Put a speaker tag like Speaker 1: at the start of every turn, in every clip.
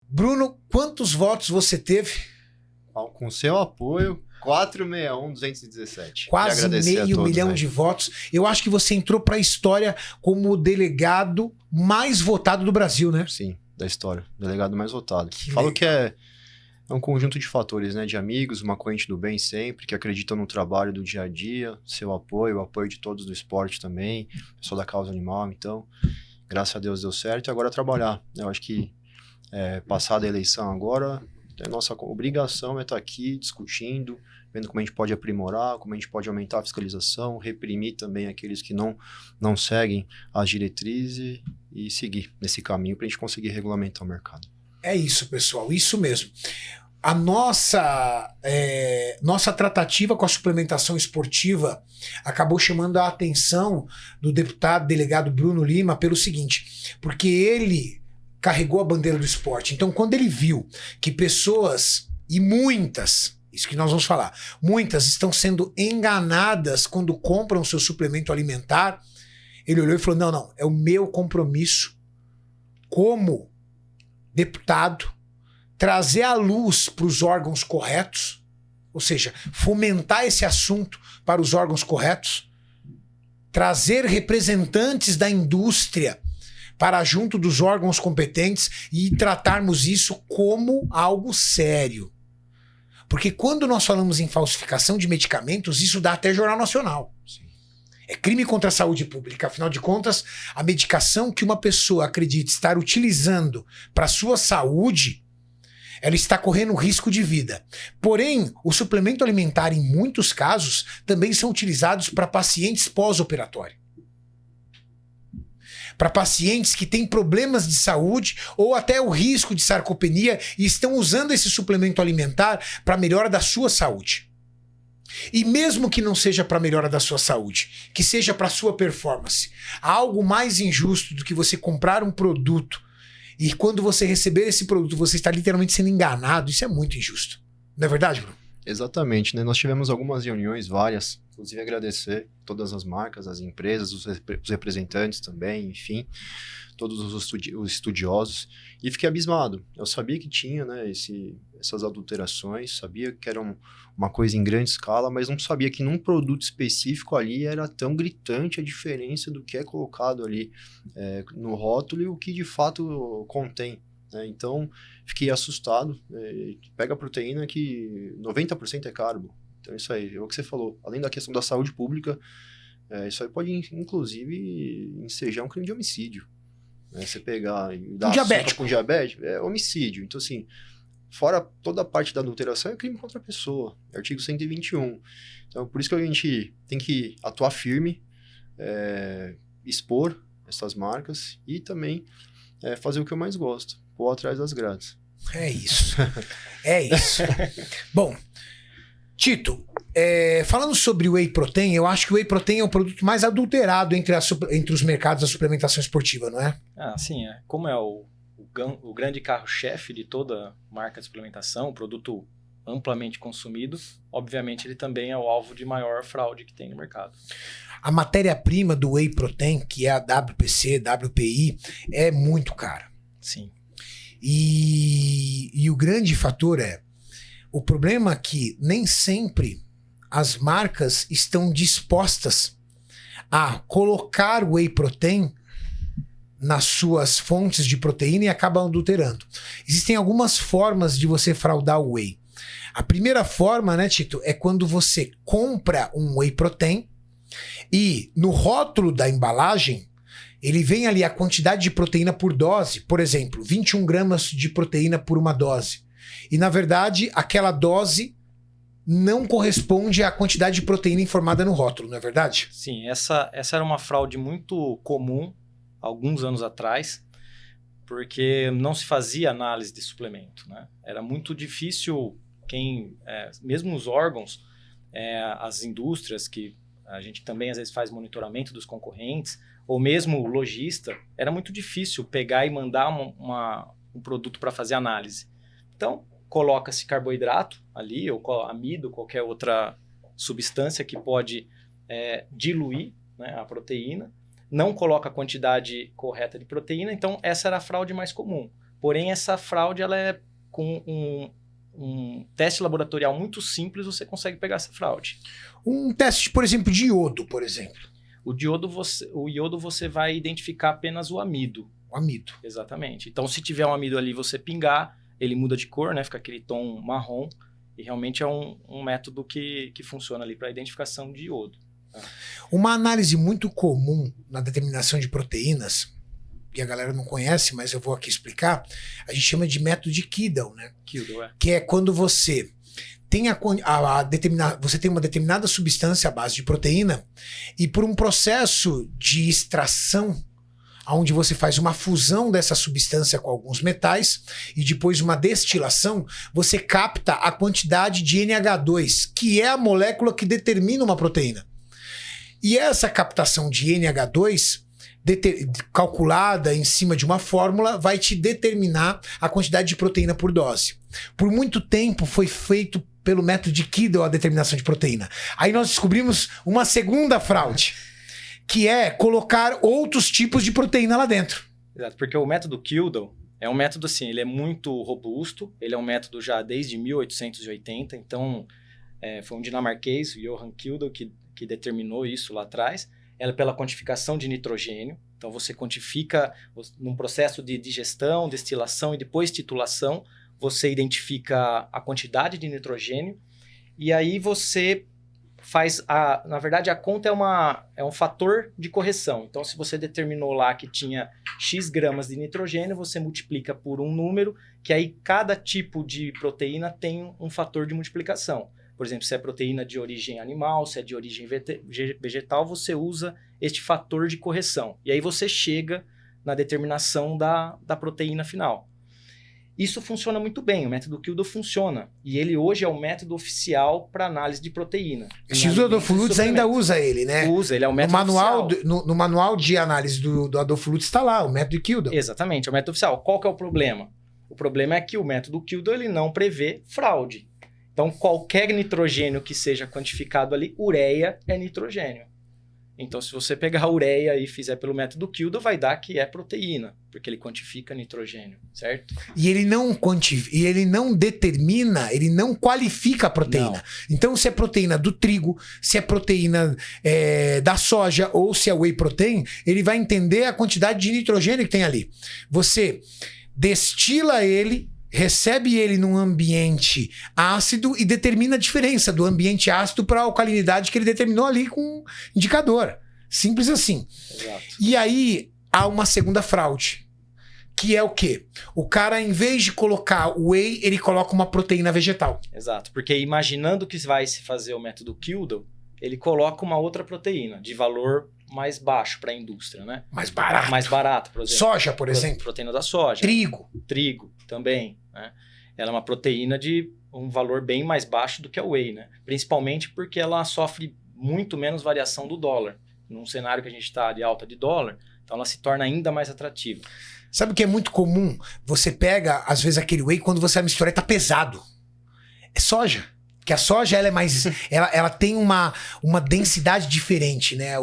Speaker 1: Bruno, quantos votos você teve?
Speaker 2: Com seu apoio, 461.217.
Speaker 1: Quase meio milhão de votos. Eu acho que você entrou para a história como o delegado mais votado do Brasil, né?
Speaker 2: Sim, da história. Delegado mais votado.
Speaker 1: Que
Speaker 2: Falo
Speaker 1: legal.
Speaker 2: que é um conjunto de fatores, né? De amigos, uma corrente do bem sempre, que acreditam no trabalho do dia a dia, seu apoio, o apoio de todos do esporte também, pessoal da causa animal. Então, graças a Deus deu certo. E agora trabalhar. Eu acho que, passada a eleição agora, a nossa obrigação é estar aqui discutindo, vendo como a gente pode aprimorar, como a gente pode aumentar a fiscalização, reprimir também aqueles que não seguem as diretrizes e seguir nesse caminho para a gente conseguir regulamentar o mercado.
Speaker 1: É isso, pessoal, isso mesmo. A nossa tratativa com a suplementação esportiva acabou chamando a atenção do deputado delegado Bruno Lima pelo seguinte, porque ele carregou a bandeira do esporte. Então, quando ele viu que pessoas, e muitas, isso que nós vamos falar, muitas estão sendo enganadas quando compram seu suplemento alimentar, ele olhou e falou, não, é o meu compromisso como deputado trazer a luz para os órgãos corretos, ou seja, fomentar esse assunto para os órgãos corretos, trazer representantes da indústria para junto dos órgãos competentes e tratarmos isso como algo sério. Porque quando nós falamos em falsificação de medicamentos, isso dá até Jornal Nacional.
Speaker 2: Sim.
Speaker 1: É crime contra a saúde pública. Afinal de contas, a medicação que uma pessoa acredita estar utilizando para a sua saúde, ela está correndo risco de vida. Porém, o suplemento alimentar, em muitos casos, também são utilizados para pacientes pós-operatórios. Para pacientes que têm problemas de saúde ou até o risco de sarcopenia e estão usando esse suplemento alimentar para melhora da sua saúde. E mesmo que não seja para melhora da sua saúde, que seja para sua performance, há algo mais injusto do que você comprar um produto e quando você receber esse produto você está literalmente sendo enganado. Isso é muito injusto. Não é verdade, Bruno?
Speaker 2: Exatamente, né? Nós tivemos algumas reuniões, várias, inclusive agradecer todas as marcas, as empresas, os representantes também, enfim, todos os estudiosos, e fiquei abismado. Eu sabia que tinha, né, essas adulterações, sabia que era uma coisa em grande escala, mas não sabia que num produto específico ali era tão gritante a diferença do que é colocado ali no rótulo e o que de fato contém. Então, fiquei assustado. Pega a proteína que 90% é carbo. Então, isso aí, é o que você falou. Além da questão da saúde pública, isso aí pode, inclusive, ensejar um crime de homicídio. Você pegar e dar açúcar com diabetes, é homicídio. Então, assim, fora toda a parte da adulteração, é crime contra a pessoa. Artigo 121. Então, por isso que a gente tem que atuar firme, expor essas marcas e também fazer o que eu mais gosto. Ou atrás das grades.
Speaker 1: É isso. É isso. Bom, Tito, falando sobre o Whey Protein, eu acho que o Whey Protein é o produto mais adulterado entre os mercados da suplementação esportiva, não é?
Speaker 3: Sim. Como é o grande carro-chefe de toda marca de suplementação, o produto amplamente consumido, obviamente ele também é o alvo de maior fraude que tem no mercado.
Speaker 1: A matéria-prima do Whey Protein, que é a WPC, WPI, é muito cara.
Speaker 3: Sim.
Speaker 1: E o grande fator o problema é que nem sempre as marcas estão dispostas a colocar o Whey Protein nas suas fontes de proteína e acabam adulterando. Existem algumas formas de você fraudar o Whey. A primeira forma, né, Tito, é quando você compra um Whey Protein e no rótulo da embalagem ele vem ali a quantidade de proteína por dose, por exemplo, 21 gramas de proteína por uma dose. E, na verdade, aquela dose não corresponde à quantidade de proteína informada no rótulo, não é verdade?
Speaker 3: Sim, essa era uma fraude muito comum alguns anos atrás, porque não se fazia análise de suplemento, né? Era muito difícil mesmo os órgãos, as indústrias, que a gente também às vezes faz monitoramento dos concorrentes, ou mesmo o lojista, era muito difícil pegar e mandar um produto para fazer análise. Então, coloca-se carboidrato ali, ou amido, qualquer outra substância que pode diluir, né, a proteína, não coloca a quantidade correta de proteína, então essa era a fraude mais comum. Porém, essa fraude, ela é com um teste laboratorial muito simples, você consegue pegar essa fraude.
Speaker 1: Um teste, por exemplo, de iodo, por exemplo.
Speaker 3: O iodo você vai identificar apenas o amido.
Speaker 1: O amido.
Speaker 3: Exatamente. Então, se tiver um amido ali, você pingar, ele muda de cor, né? Fica aquele tom marrom. E realmente é um método que funciona ali para identificação de iodo.
Speaker 1: Uma análise muito comum na determinação de proteínas, e a galera não conhece, mas eu vou aqui explicar, a gente chama de método de Kidal, né?
Speaker 3: Kidal, é.
Speaker 1: Que é quando você tem você tem uma determinada substância à base de proteína e por um processo de extração, onde você faz uma fusão dessa substância com alguns metais e depois uma destilação, você capta a quantidade de NH2, que é a molécula que determina uma proteína. E essa captação de NH2, calculada em cima de uma fórmula, vai te determinar a quantidade de proteína por dose. Por muito tempo foi feito pelo método de Kidal a determinação de proteína. Aí nós descobrimos uma segunda fraude, que é colocar outros tipos de proteína lá dentro.
Speaker 3: Exato, porque o método Kidal é um método assim, ele é muito robusto, ele é um método já desde 1880, então foi um dinamarquês, o Johan Kidal, que determinou isso lá atrás. Ela é pela quantificação de nitrogênio, então você quantifica num processo de digestão, destilação e depois titulação, você identifica a quantidade de nitrogênio e aí você faz na verdade a conta é um fator de correção. Então se você determinou lá que tinha X gramas de nitrogênio, você multiplica por um número, que aí cada tipo de proteína tem um fator de multiplicação. Por exemplo, se é proteína de origem animal, se é de origem vegetal, você usa este fator de correção. E aí você chega na determinação da proteína final. Isso funciona muito bem, o método Kidal funciona. E ele hoje é o método oficial para análise de proteína.
Speaker 1: O Instituto Adolfo Lutz ainda usa ele, né?
Speaker 3: Usa, ele é o método oficial.
Speaker 1: No manual de análise do Adolfo Lutz está lá, o método Kidal.
Speaker 3: Exatamente, é o método oficial. Qual que é o problema? O problema é que o método Kidal ele não prevê fraude. Então, qualquer nitrogênio que seja quantificado ali, ureia é nitrogênio. Então, se você pegar a ureia e fizer pelo método Kidal, vai dar que é proteína, porque ele quantifica nitrogênio, certo?
Speaker 1: E ele não determina, ele não qualifica a proteína. Não. Então, se é proteína do trigo, se é proteína da soja ou se é whey protein, ele vai entender a quantidade de nitrogênio que tem ali. Você destila ele, recebe ele num ambiente ácido e determina a diferença do ambiente ácido para a alcalinidade que ele determinou ali com um indicador. Simples assim.
Speaker 3: Exato.
Speaker 1: E aí há uma segunda fraude, que é o quê? O cara, em vez de colocar whey, ele coloca uma proteína vegetal.
Speaker 3: Exato, porque imaginando que vai se fazer o método Kidal, ele coloca uma outra proteína de valor mais baixo para a indústria, né?
Speaker 1: Mais barato.
Speaker 3: Mais barato, por exemplo.
Speaker 1: Soja, por exemplo.
Speaker 3: Proteína da soja. Trigo também, né? Ela é uma proteína de um valor bem mais baixo do que a whey, né? Principalmente porque ela sofre muito menos variação do dólar. Num cenário que a gente está de alta de dólar, então ela se torna ainda mais atrativa.
Speaker 1: Sabe o que é muito comum? Você pega, às vezes, aquele whey, quando você vai misturar, tá pesado. É soja. Que a soja ela é mais. ela tem uma densidade diferente, né?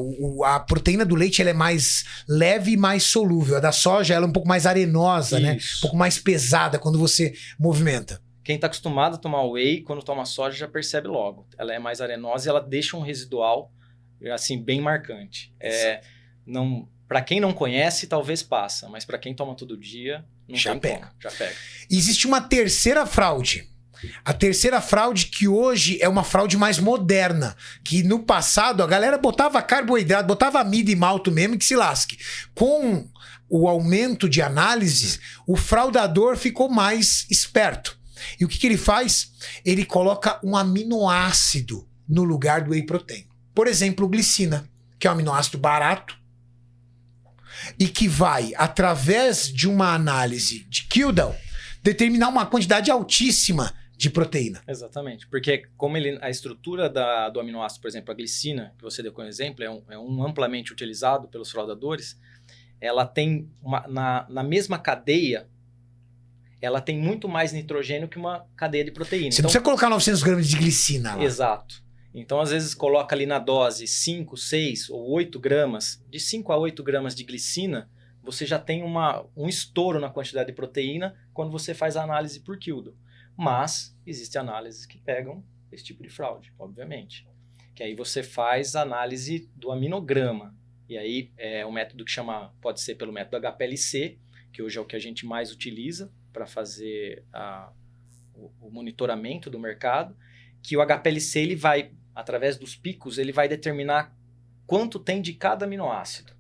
Speaker 1: A proteína do leite ela é mais leve e mais solúvel. A da soja ela é um pouco mais arenosa, né? Um pouco mais pesada quando você movimenta.
Speaker 3: Quem está acostumado a tomar whey, quando toma soja, já percebe logo. Ela é mais arenosa e ela deixa um residual assim, bem marcante. Para quem não conhece, talvez passa, mas para quem toma todo dia, não
Speaker 1: já
Speaker 3: tem
Speaker 1: pega.
Speaker 3: como. Já pega.
Speaker 1: Existe uma terceira fraude. A terceira fraude, que hoje é uma fraude mais moderna, que no passado a galera botava carboidrato, botava amido e malto mesmo, que se lasque. Com o aumento de análises, o fraudador ficou mais esperto. E o que ele faz? Ele coloca um aminoácido no lugar do whey protein. Por exemplo, glicina, que é um aminoácido barato e que vai, através de uma análise de Kidal, determinar uma quantidade altíssima de proteína.
Speaker 3: Exatamente, porque como a estrutura do aminoácido, por exemplo, a glicina, que você deu como exemplo, é um amplamente utilizado pelos fraudadores, ela tem, na mesma cadeia, ela tem muito mais nitrogênio que uma cadeia de proteína.
Speaker 1: Você não precisa colocar 900 gramas de glicina lá.
Speaker 3: Exato. Então, às vezes, coloca ali na dose 5, 6 ou 8 gramas, de 5 a 8 gramas de glicina, você já tem um estouro na quantidade de proteína quando você faz a análise por Kildo. Mas existem análises que pegam esse tipo de fraude, obviamente. Que aí você faz a análise do aminograma. E aí é um método que pode ser pelo método HPLC, que hoje é o que a gente mais utiliza para fazer o monitoramento do mercado, que o HPLC, ele vai, através dos picos, ele vai determinar quanto tem de cada aminoácido.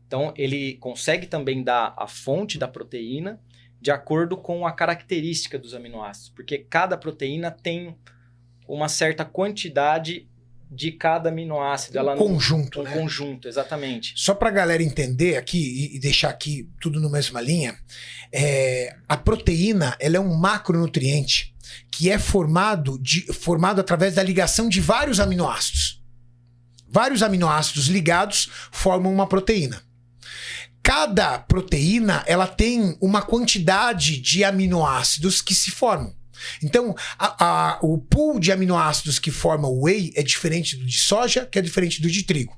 Speaker 3: Então, ele consegue também dar a fonte da proteína de acordo com a característica dos aminoácidos, porque cada proteína tem uma certa quantidade de cada aminoácido.
Speaker 1: Conjunto,
Speaker 3: né? Conjunto, exatamente.
Speaker 1: Só para a galera entender aqui e deixar aqui tudo na mesma linha, a proteína, ela é um macronutriente que é formado através da ligação de vários aminoácidos. Vários aminoácidos ligados formam uma proteína. Cada proteína, ela tem uma quantidade de aminoácidos que se formam. Então, o pool de aminoácidos que forma o whey é diferente do de soja, que é diferente do de trigo.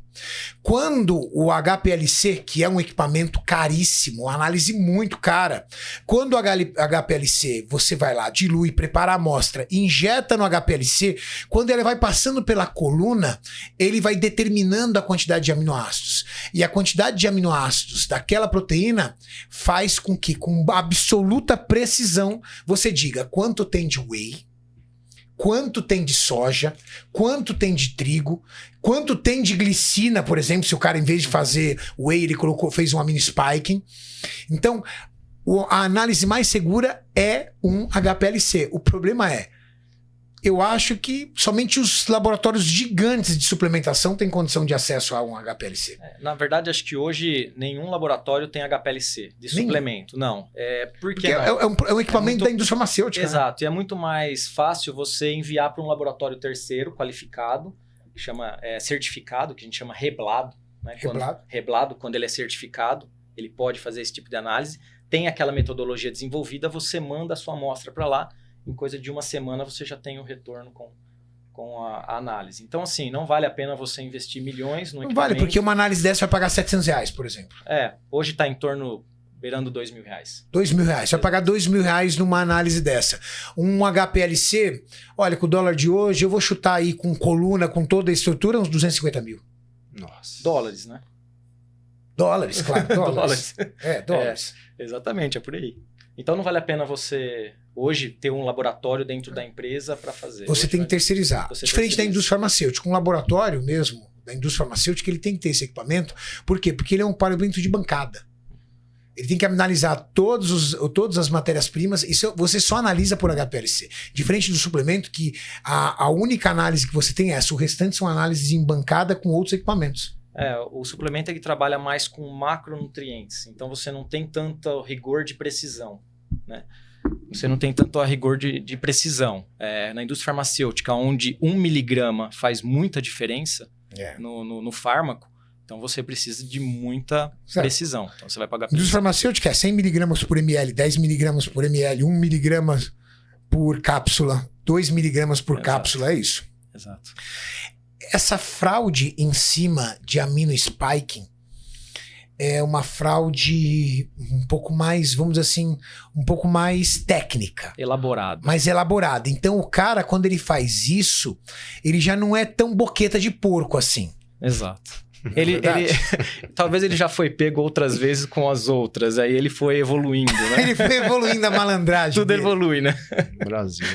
Speaker 1: Quando o HPLC, que é um equipamento caríssimo, uma análise muito cara, quando o HPLC, você vai lá, dilui, prepara a amostra, injeta no HPLC, quando ele vai passando pela coluna, ele vai determinando a quantidade de aminoácidos. E a quantidade de aminoácidos daquela proteína faz com que, com absoluta precisão, você diga quanto tem de whey, quanto tem de soja, quanto tem de trigo, quanto tem de glicina, por exemplo, se o cara, em vez de fazer whey, ele fez um amino spiking. Então, a análise mais segura é um HPLC. O problema eu acho que somente os laboratórios gigantes de suplementação têm condição de acesso a um HPLC.
Speaker 3: Na verdade, acho que hoje nenhum laboratório tem HPLC de suplemento. Não. Porque
Speaker 1: é um equipamento da indústria farmacêutica.
Speaker 3: Exato. Né? E é muito mais fácil você enviar para um laboratório terceiro qualificado, que chama certificado, que a gente chama reblado. Né? Reblado, quando ele é certificado, ele pode fazer esse tipo de análise. Tem aquela metodologia desenvolvida, você manda a sua amostra para lá. Em coisa de uma semana você já tem o retorno com a análise. Então, assim, não vale a pena você investir milhões no equipamento.
Speaker 1: Não vale, porque uma análise dessa vai pagar R$700, por exemplo.
Speaker 3: Hoje está em torno, beirando R$2.000.
Speaker 1: R$2.000. Você vai pagar R$2.000 numa análise dessa. Um HPLC, olha, com o dólar de hoje, eu vou chutar aí com coluna, com toda a estrutura, uns 250 mil.
Speaker 2: Nossa.
Speaker 3: Dólares, né?
Speaker 1: Dólares, claro. Dólares.
Speaker 3: Dólares. Exatamente, é por aí. Então não vale a pena você hoje ter um laboratório dentro da empresa para fazer.
Speaker 1: Você tem que terceirizar. Diferente da indústria farmacêutica. Um laboratório mesmo, da indústria farmacêutica, ele tem que ter esse equipamento. Por quê? Porque ele é um parâmetro de bancada. Ele tem que analisar todas as matérias-primas e você só analisa por HPLC. Diferente do suplemento, que a única análise que você tem é essa. O restante são análises em bancada com outros equipamentos.
Speaker 3: O suplemento ele trabalha mais com macronutrientes. Então você não tem tanto rigor de precisão. Né? Você não tem tanto a rigor de precisão. Na indústria farmacêutica, onde 1 miligrama faz muita diferença no fármaco, então você precisa de muita precisão. Então você vai pagar. A
Speaker 1: indústria farmacêutica é 100 miligramas por ml, 10 miligramas por ml, 1 miligrama por cápsula, 2 miligramas por cápsula, é isso.
Speaker 3: Exato.
Speaker 1: Essa fraude em cima de amino spiking é uma fraude um pouco mais, vamos dizer assim, um pouco mais técnica.
Speaker 3: Mais
Speaker 1: elaborada. Então o cara, quando ele faz isso, ele já não é tão boqueta de porco assim.
Speaker 3: Exato. Talvez ele já foi pego outras vezes com as outras, aí ele foi evoluindo, né?
Speaker 1: Ele foi evoluindo a malandragem.
Speaker 3: Tudo evolui, né?
Speaker 2: Brasil.